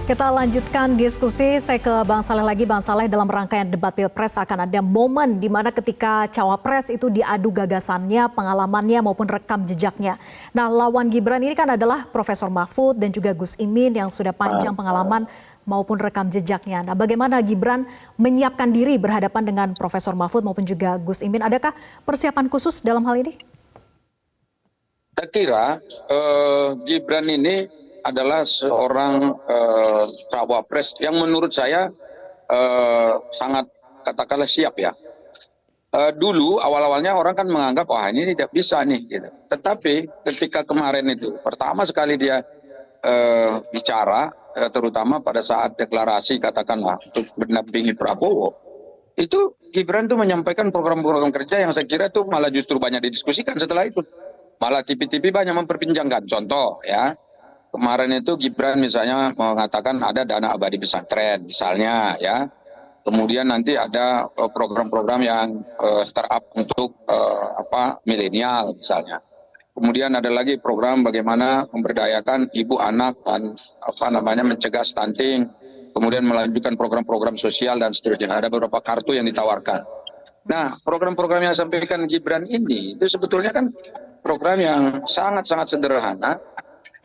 Kita lanjutkan diskusi. Saya ke Bang Saleh lagi. Bang Saleh, dalam rangkaian debat Pilpres akan ada momen di mana ketika cawapres itu diadu gagasannya, pengalamannya maupun rekam jejaknya. Nah, lawan Gibran ini kan adalah Profesor Mahfud dan juga Gus Imin yang sudah panjang pengalaman maupun rekam jejaknya. Nah, bagaimana Gibran menyiapkan diri berhadapan dengan Profesor Mahfud maupun juga Gus Imin? Adakah persiapan khusus dalam hal ini? Saya kira Gibran ini adalah seorang cawapres yang menurut saya sangat katakanlah siap ya. Dulu awal-awalnya orang kan menganggap wah ini tidak bisa nih gitu. Tetapi ketika kemarin itu pertama sekali dia bicara terutama pada saat deklarasi katakanlah untuk mendampingi Prabowo, itu Gibran tuh menyampaikan program-program kerja yang saya kira tuh malah justru banyak didiskusikan setelah itu. Malah TV-TV banyak memperbincangkan. Contoh ya, kemarin itu Gibran misalnya mengatakan ada dana abadi pesantren misalnya ya. Kemudian nanti ada program-program yang startup untuk milenial misalnya. Kemudian ada lagi program bagaimana memberdayakan ibu anak dan mencegah stunting. Kemudian melanjutkan program-program sosial dan seterusnya. Ada beberapa kartu yang ditawarkan. Nah, program-program yang disampaikan Gibran ini itu sebetulnya kan program yang sangat-sangat sederhana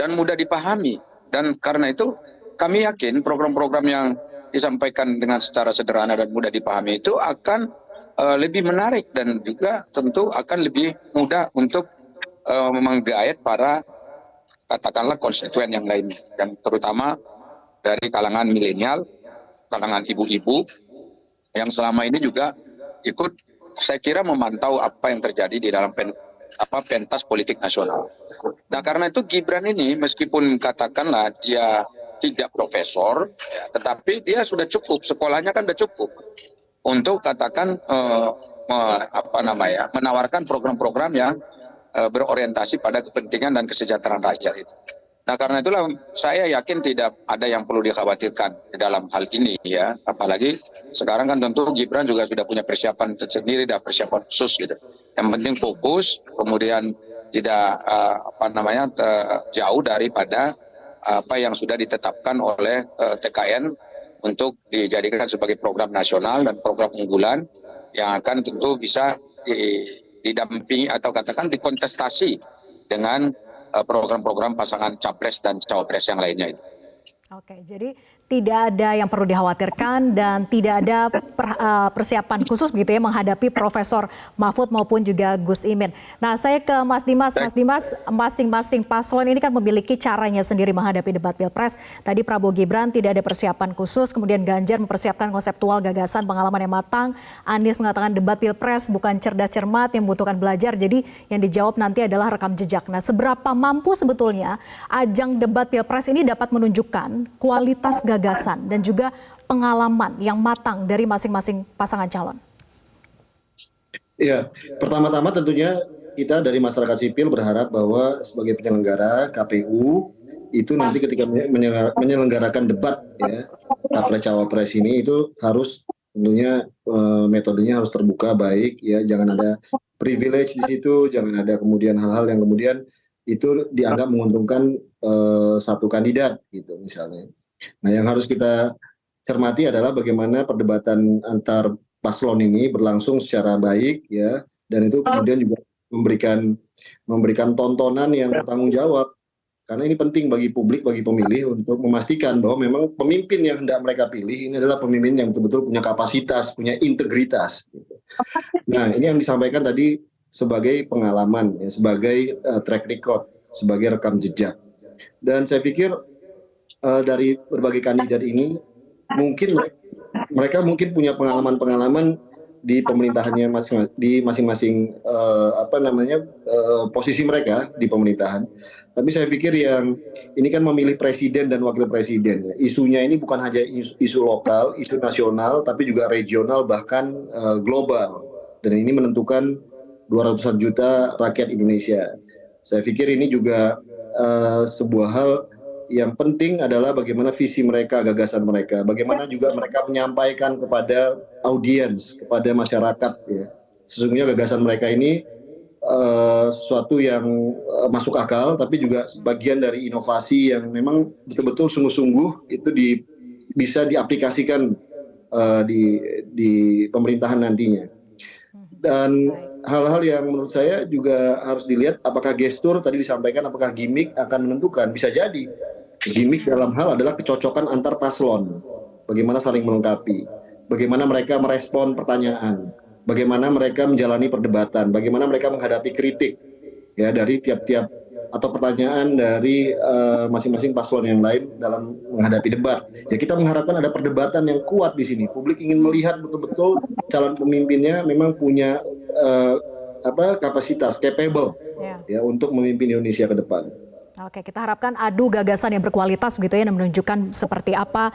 dan mudah dipahami. Dan karena itu kami yakin program-program yang disampaikan dengan secara sederhana dan mudah dipahami itu akan lebih menarik dan juga tentu akan lebih mudah untuk menggait para katakanlah konstituen yang lain, yang terutama dari kalangan milenial, kalangan ibu-ibu yang selama ini juga ikut saya kira memantau apa yang terjadi di dalam pentas politik nasional. Nah, karena itu Gibran ini meskipun katakanlah dia tidak profesor, ya, tetapi dia sudah cukup, sekolahnya kan sudah cukup untuk katakan menawarkan program-program yang berorientasi pada kepentingan dan kesejahteraan rakyat itu. Nah, karena itulah saya yakin tidak ada yang perlu dikhawatirkan di dalam hal ini ya. Apalagi sekarang kan tentu Gibran juga sudah punya persiapan tersendiri dan persiapan khusus gitu. Yang penting fokus, kemudian tidak jauh daripada apa yang sudah ditetapkan oleh TKN untuk dijadikan sebagai program nasional dan program unggulan yang akan tentu bisa didampingi atau katakan dikontestasi dengan program-program pasangan capres dan cawapres yang lainnya itu. Oke, jadi tidak ada yang perlu dikhawatirkan dan tidak ada persiapan khusus begitu ya menghadapi Profesor Mahfud maupun juga Gus Imin. Nah, saya ke Mas Dimas. Mas Dimas, masing-masing paslon ini kan memiliki caranya sendiri menghadapi debat Pilpres. Tadi Prabowo Gibran tidak ada persiapan khusus, kemudian Ganjar mempersiapkan konseptual gagasan pengalaman yang matang. Anies mengatakan debat Pilpres bukan cerdas cermat yang membutuhkan belajar, jadi yang dijawab nanti adalah rekam jejak. Nah, seberapa mampu sebetulnya ajang debat Pilpres ini dapat menunjukkan kualitas gagasan dan juga pengalaman yang matang dari masing-masing pasangan calon? Ya, pertama-tama tentunya kita dari masyarakat sipil berharap bahwa sebagai penyelenggara KPU itu nanti ketika menyelenggarakan debat ya capres-cawapres ini itu harus tentunya metodenya harus terbuka baik ya, jangan ada privilege di situ, jangan ada kemudian hal-hal yang kemudian itu dianggap menguntungkan satu kandidat gitu misalnya. Nah, yang harus kita cermati adalah bagaimana perdebatan antar paslon ini berlangsung secara baik ya, dan itu kemudian juga memberikan tontonan yang bertanggung jawab, karena ini penting bagi publik, bagi pemilih untuk memastikan bahwa memang pemimpin yang hendak mereka pilih ini adalah pemimpin yang betul-betul punya kapasitas, punya integritas gitu. Nah, ini yang disampaikan tadi sebagai pengalaman ya, sebagai track record, sebagai rekam jejak. Dan saya pikir dari berbagai kandidat ini mungkin mereka punya pengalaman-pengalaman di pemerintahannya di masing-masing posisi mereka di pemerintahan. Tapi saya pikir yang ini kan memilih presiden dan wakil presiden. Isunya ini bukan hanya isu lokal, isu nasional, tapi juga regional bahkan global. Dan ini menentukan 200-an juta rakyat Indonesia. Saya pikir ini juga sebuah hal yang penting adalah bagaimana visi mereka, gagasan mereka, bagaimana juga mereka menyampaikan kepada audiens, kepada masyarakat ya. Sesungguhnya gagasan mereka ini sesuatu yang masuk akal, tapi juga bagian dari inovasi yang memang betul-betul sungguh-sungguh itu bisa diaplikasikan di pemerintahan nantinya. Dan hal-hal yang menurut saya juga harus dilihat, apakah gestur tadi disampaikan, apakah gimmick akan menentukan. Bisa jadi gimmick dalam hal adalah kecocokan antar paslon, bagaimana saling melengkapi, bagaimana mereka merespon pertanyaan, bagaimana mereka menjalani perdebatan, bagaimana mereka menghadapi kritik ya dari tiap-tiap atau pertanyaan dari masing-masing paslon yang lain dalam menghadapi debat. Ya kita mengharapkan ada perdebatan yang kuat di sini. Publik ingin melihat betul-betul calon pemimpinnya memang punya kapasitas, capable ya untuk memimpin Indonesia ke depan. Oke, kita harapkan adu gagasan yang berkualitas gitu ya, yang menunjukkan seperti apa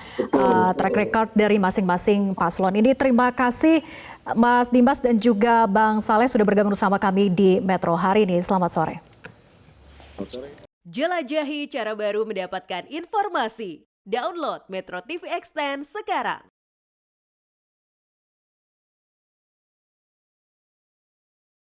track record dari masing-masing paslon. Ini terima kasih Mas Dimas dan juga Bang Saleh sudah bergabung bersama kami di Metro hari ini. Selamat sore. Jelajahi cara baru mendapatkan informasi. Download Metro TV Extend sekarang.